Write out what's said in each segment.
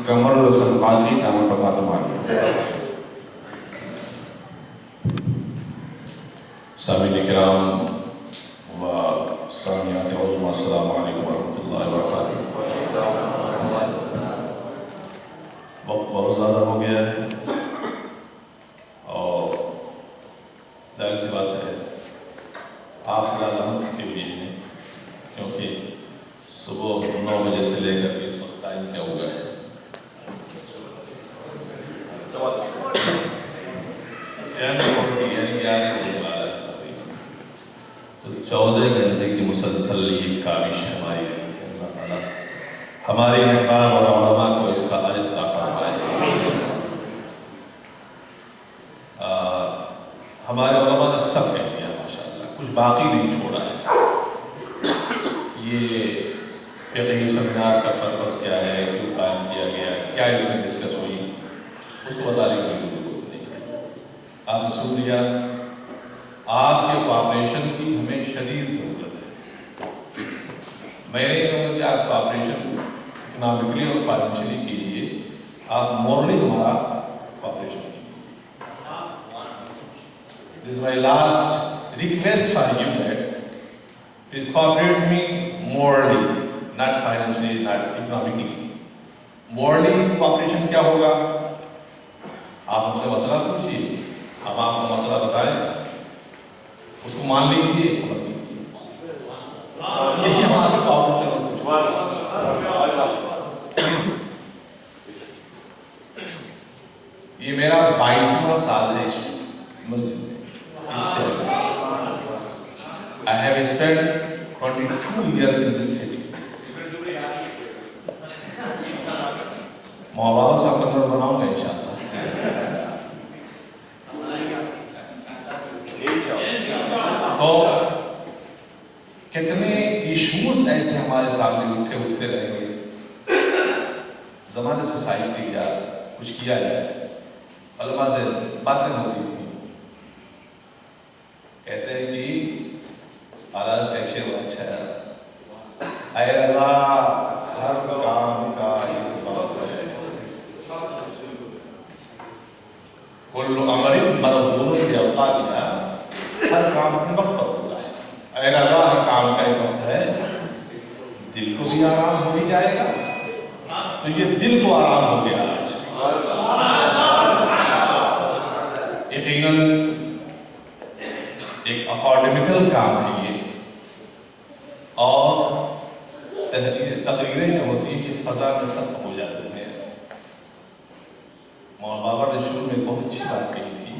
کمر حسن قادری دامن بقاتم عالیہ۔ سامعین کرام و سامعات عظمیٰ، السلام علیکم ورحمۃ اللہ وبرکاتہ۔ وقت بہت زیادہ ہو گیا ہے اور ظاہر سی بات ہے آپ سے زیادہ ہم تھکے ہوئے ہیں، کیونکہ صبح 9 بجے سے لے کر کے اس وقت ٹائم کیا ہوا ہے؟ یعنی 11 بجے والا ہے تقریباً۔ تو 14 گھنٹے کی مسلسل یہ کاوش ہماری رہی ہے۔ اللہ تعالیٰ ہماری احباب اور علماء کو اس کا اجر عطا فرمائے۔ ہمارے علماء نے سب کہہ دیا ماشاءاللہ، کچھ باقی نہیں چھوڑا ہے۔ یہ فقہی سیمینار کا پرپس کیا ہے، کیوں قائم کیا گیا ہے، کیا اس میں ڈسکس ہوئی، اس کو بتانے کی ضرورت نہیں ہے۔ آپ نے سن لیا، آپ کے کوآپریشن کی ہمیں شدید ضرورت ہے۔ میں نہیں کہوں گا کہ آپ کوآپریشن اکنامکلی اور فائنینشلی کیجیے، آپ مورلی ہمارا کوآپریشن کیجیے۔ This is my last request for you that please cooperate me morally, not financially, not economically. Morally cooperation کیا ہوگا؟ آپ ہم سے مسئلہ پوچھیے، ہم آپ کو مسئلہ بتائیں، اس کو مان لیجیے، مت کیجیے۔ یہی ہمارا کوآپریشن ہوگا۔ یہ میرا 22واں سال ہے اس مسجد میں۔ I have spent 22 years in this city. مولانا صاحب کا گھر بناؤں گا انشاءاللہ۔ تو کتنے ایشوز ایسے ہمارے سامنے اٹھتے رہیں گے، زمانے سے خواہش تھی کہ کچھ کیا جائے، علماء سے باتیں ہوتی تھی، کہتے ہیں کہ آلاز کا ایک شعر بہت اچھا ہے، اے رضا ہر کام کا ایک وقت ہے، کل امر مرغوب فی اوقاتہ، ہر کام اپنے وقت پر ہوتا ہے۔ اے رضا ہر کام کا ایک وقت ہے، دل کو بھی آرام ہو ہی جائے گا، تو یہ دل کو آرام ہو گیا آج۔ یقیناً ایک اکیڈمیکل کام ہے یہ، اور تقریریں جو ہوتی ہیں یہ فضا میں ختم ہو جاتی ہیں۔ مولانا بابر نے شروع میں بہت اچھی بات کہی تھی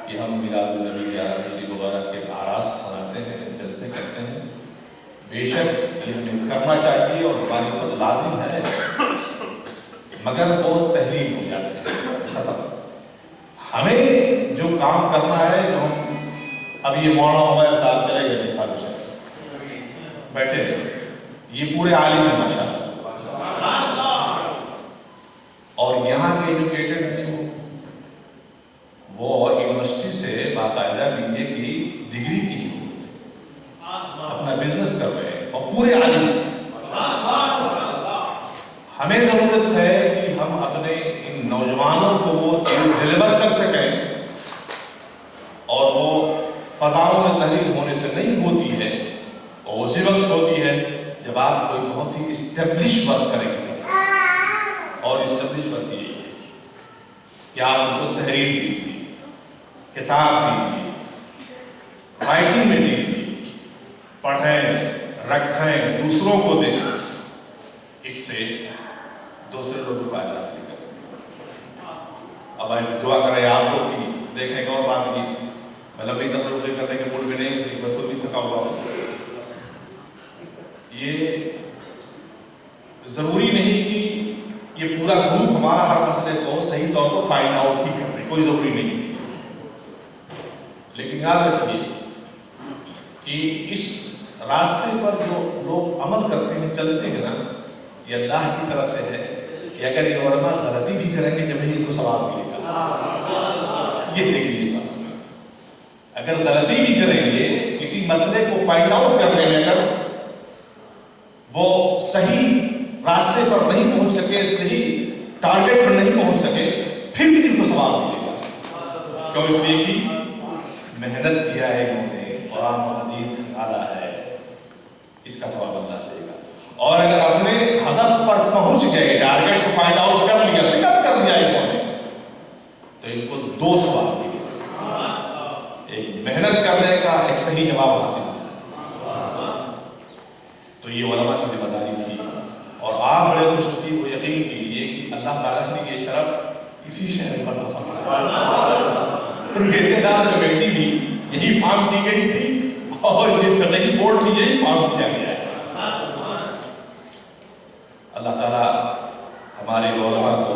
کہ ہم میلاد النبی 11 شریف وغیرہ کے آراس بناتے ہیں، جلسے کرتے ہیں، بے شک یہ ہمیں کرنا چاہیے اور ہمارے اوپر لازم ہے، مگر وہ تحلیل ہو جاتے ہیں، ختم۔ ہمیں جو کام کرنا ہے، جو ہم اب یہ مولانا عمیر صاحب چلے گئے ساتھ بیٹھے ہیں، یہ پورے عالم ہیں ماشاءاللہ، اور یہاں کے ایجوکیٹڈ ہیں، وہ یونیورسٹی سے باقاعدہ BA کی ڈگری کی ہوئی، اپنا بزنس کر رہے ہیں اور پورے عالم ہیں۔ ہمیں ضرورت ہے کہ ہم اپنے ان نوجوانوں کو وہ چیز ڈیلیور کر سکیں، اور وہ فضاؤں میں تحریر ہونے سے نہیں ہوتی ہے، اور اسی وقت ہوتی ہے جب آپ کوئی بہت ہی اسٹیبلش ورک کریں گے۔ اور اسٹیبلش ورک یہی ہے کہ آپ ان کو تحریر دیجیے، کتاب دیجیے، رائٹنگ میں دیجیے، پڑھیں، رکھیں، دوسروں کو دیں، اس سے دوسرے لوگ بھی فائدہ حاصل کریں۔ اب دعا کریں آپ کو کہ دیکھیں ایک اور بات کی، میں لمبی تقریر کرنے کے موڈ میں نہیں تھی، میں خود بھی تھکا ہوا ہوں۔ یہ ضروری نہیں کہ یہ پورا گروپ ہمارا ہر مسئلے کو صحیح طور پر فائنڈ آؤٹ ہی کر لے، کوئی ضروری نہیں، لیکن یاد رکھیے کہ اس راستے پر جو لوگ عمل کرتے ہیں، چلتے ہیں نا، یہ اللہ کی طرف سے ہے کہ اگر یہ علماء غلطی بھی کریں گے جب ہی ان کو ثواب ملے گا۔ یہ دیکھ لیجیے، اگر غلطی بھی کریں گے کسی مسئلے کو فائنڈ آؤٹ کرنے میں، اگر وہ صحیح راستے پر نہیں پہنچ سکے، صحیح टारगेट पर नहीं पहुंच सके फिर भी इनको सवाब मिलेगा। क्यों? इसलिए कि मेहनत किया है इन्होंने, कुरान और हदीस खंगाला है, इसका सवाब अल्लाह देगा। और अगर अपने हदफ पर पहुंच गए, टारगेट को फाइंड आउट कर लिया, पिकअप कर लिया इन्होंने, तो इनको 2 सवाब मिलेगा। एक मेहनत करने का, एक सही जवाब हासिल करना। तो ये उलमा की जिम्मेदारी थी। और आप बड़े खुशनसीब को यकीन कीजिए कि अल्लाह ताला ने ये शरफ इसी शहर पर कमेटी भी यही फॉर्म की गई थी और ये फिक़ही बोर्ड भी यही फॉर्म किया गया है। अल्लाह ताला हमारे उलमा को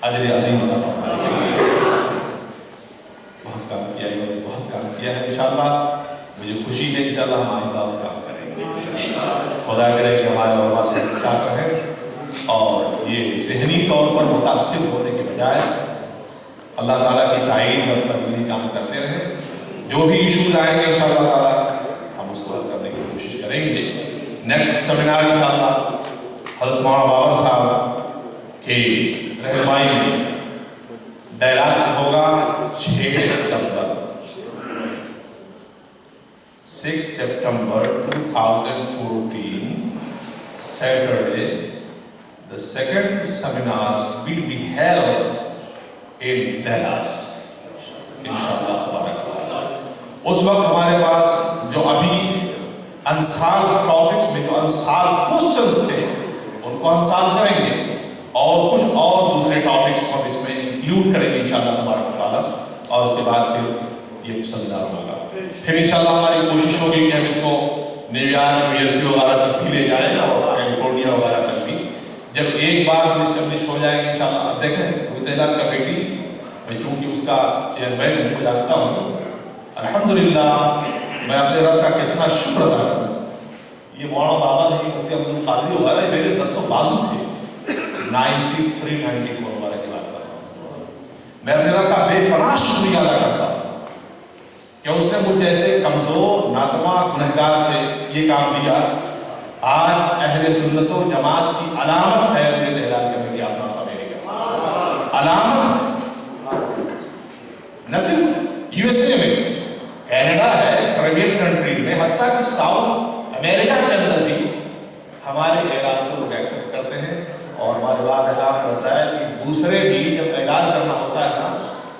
अजर अज़ीम अता फरमाए। बहुत काम किया इन्होंने, बहुत काम किया है। इंशाअल्लाह मुझे खुशी है, इंशाअल्लाह हम आइंदा और काम करेंगे। खुदा करे कि हमारे उलमा से साथ रहें और ये ज़हनी तौर पर मुतासिर होने के बजाय अल्लाह ताला की ताईद और अपना दीनी काम करते रहें। जो भी इशूज़ आएंगे इंशाअल्लाह ताला हम उसको हल करने की कोशिश करेंगे। नेक्स्ट सेमिनार इंशाअल्लाह हज़रत मौलाना बाबर साहब की रहनुमाई में डैलास में होगा 6 सितंबर 2014 Saturday. The second seminars will be held in Dallas, इंशाअल्लाह। उस वक्त हमारे पास जो अभी अनसार टॉपिक्स में जो अनसार क्वेश्चंस थे उनको हम सॉल्व करेंगे और कुछ और दूसरे टॉपिक्स को हम इसमें इंक्लूड करेंगे इंशाअल्लाह तबारक व तआला। और उसके बाद फिर ये सेमिनार होगा। फिर इंशाअल्लाह हमारी कोशिश होगी कि हम इसको न्यूयॉर्क, न्यू जर्सी वगैरह तक भी ले जाएं और कैलिफोर्निया वगैरह तक भी। जब एक बार हम इस्टेब्लिश हो जाएंगे इंशाअल्लाह। अब देखें मुतहरा कमेटी मैं चूँकि उसका चेयरमैन उनको जानता हूँ, अल्हम्दुलिल्लाह मैं अपने रब का कितना शुक्र अदा करूँ। ये मौलाना बाबा नहीं, मुफ्ती अब्दुल कादिर वगैरह मेरे दस्तों बाजू थे 93-94 वगैरह की बात कर रहा हूँ। मैं अपने रब का बेपनाह शुक्रिया अदा करता हूँ कि उसने मुझ जैसे कमज़ोर नातवा गुनहगार से ये काम लिया। आज अहले सुन्नत व जमात की अलामत है मुझे Tehran committee of north America, अलामत न सिर्फ यूएसए में, कनाडा है, कैरेबियन कंट्रीज में, हत्ता कि साउथ अमेरिका के अंदर भी हमारे ऐलान को लोग एक्सेप्ट करते हैं। और हमारे बाद ऐलान बताया कि दूसरे भी जब ऐलान करना होता है ना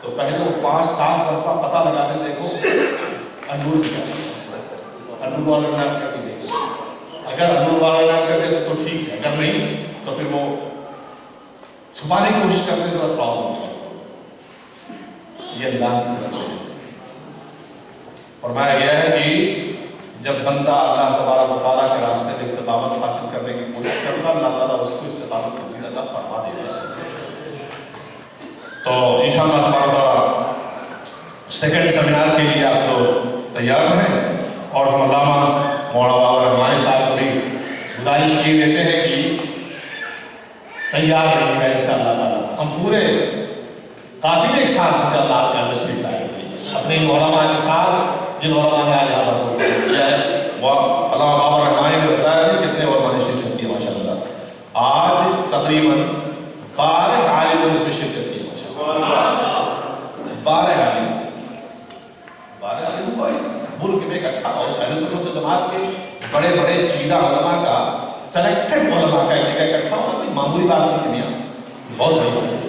तो पहले वो 5-7 मरतबा पता लगाते, देखो अनूर अनूर वाला नाम करके देखो, अगर अनूर वाला नाम कर दे तो ठीक है, अगर नहीं तो फिर वो छुपाने की कोशिश करते हैं, थोड़ा प्रॉब्लम। ये अल्लाह की तरफ से फरमाया गया है कि जब बंदा अल्लाह तबारक व तआला के रास्ते में इस्तिकामत हासिल करने की कोशिश करता है, अल्लाह ताला उसको इस्तिकामत की अता फरमा देता है। तो इंशाअल्लाह तबारक व तआला सेकंड सेमिनार के लिए आप लोग तैयार रहें। और हम अल्लामा मौलाना बाबर रहमानी साहब को भी गुजारिश की देते हैं कि तैयार रहिएगा इंशाअल्लाह ताला। हम पूरे काफिले के साथ इंशाअल्लाह आपका तशरीफ लाएंगे अपने मौलाना के साथ, जिन उलमा ने आज यहाँ पर किया है। वो अल्लामा बाबर रहमानी ने बताया कि कितने उलमा ने शिरकत की माशाअल्लाह। आज तकरीबन 12 आलिमों ने इसमें शिरकत की माशाअल्लाह। 12 आलिमों को इस मुल्क में इकट्ठा और अहले सुन्नत व जमात के बड़े बड़े चीदा उलमा का, सेलेक्टेड उलमा का एक जगह इकट्ठा होना कोई मामूली बात नहीं है मियां, बहुत बड़ी बात है।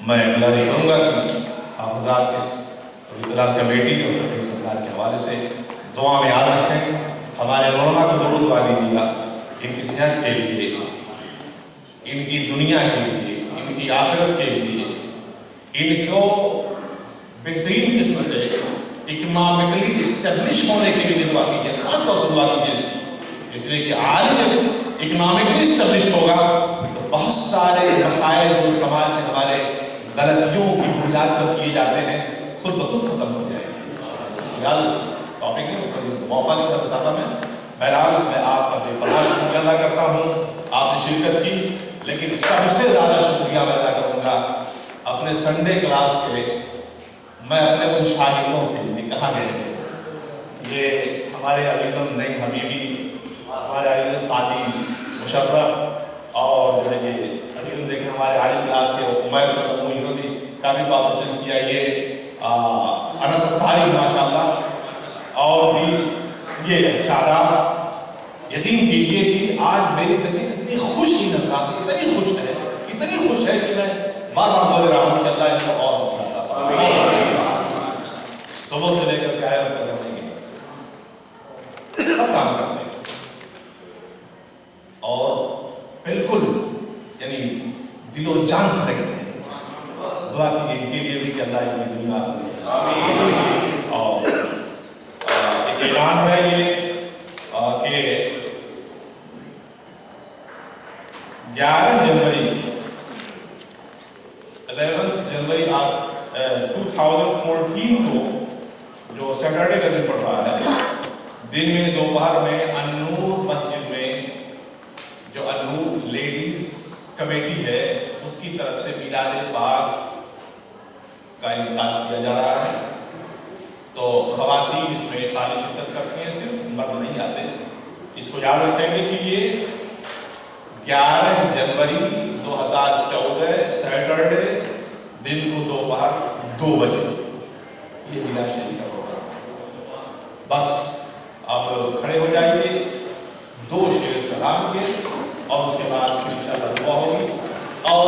मैं गुजारिश करूँगा कि आप हज़रात इस इत्तलात कमेटी और फिक़ही सरकार के हवाले से दुआ में याद रखें। हमारे उलमा को ज़रूर दुआ दीजिएगा इनकी सेहत के लिए, इनकी दुनिया के लिए, इनकी आखिरत के लिए, इनको बेहतरीन किस्म से इकनॉमिकली इस्टेब्लिश होने के लिए दुआ कीजिए, खास तौर से दुआ कीजिए इसकी। इसलिए कि आज जब इकनॉमिकली इस्टेब्लिश होगा तो बहुत सारे मसाइल जो समाज में हमारे गलतियों की बुनियाद पर किए जाते हैं खुद ब खुद खत्म हो जाएंगे। टॉपिक नहीं, मौका नहीं बताता मैं। बहरहाल मैं आपका बेपनाह शुक्रिया अदा करता हूँ, आपने शिरकत की, लेकिन सबसे ज़्यादा शुक्रिया मैं अदा करूँगा अपने संडे क्लास के, मैं अपने उन शागिर्दों के लिए कहा गए ये हमारे अज़ीज़म नईम हबीबी, हमारे अज़ीज़म काजी मुशर्रफ और जो है ये अज़ीज़म देखें हमारे आली क्लास के उमैर साहब इन्होंने भी काफ़ी कॉपरेशन किया। ये अनस अत्तारी माशाअल्लाह और भी ये शादाब, यकीन कीजिए कि आज मेरी तबीयत इतनी खुश की नजर से इतनी खुश है कि मैं बार बार बोल रहा हूँ कि अल्लाह इसको और हौसला अता फरमाए। सुबह से लेकर के आए तक करने की सब काम करते हैं और बिल्कुल यानी दिलो जान से लगते हैं। दुआ कीजिए इनके लिए भी कि अल्लाह इनकी दुनिया में और एक ऐलान है ये कि 11 जनवरी 11 जनवरी 2014 को जो सैटरडे का दिन पड़ रहा है, दिन में दोपहर में अन्नूर मस्जिद में जो अन्नूर लेडीज कमेटी है उसकी तरफ से मिलाद पाक का इनेकाद किया जा रहा है। तो ख़वातीन इसमें खाली शिरकत करती हैं, सिर्फ मर्द नहीं आते। इसको याद रखेंगे कि ये 11 जनवरी 2014 सैटरडे दिन को दोपहर 2 बजे ये मिलाद शरीफ का प्रोग्राम। बस आप खड़े हो जाइए, 2 शेर सलाम के और उसके बाद फिर इंशाअल्लाह दुआ होगी और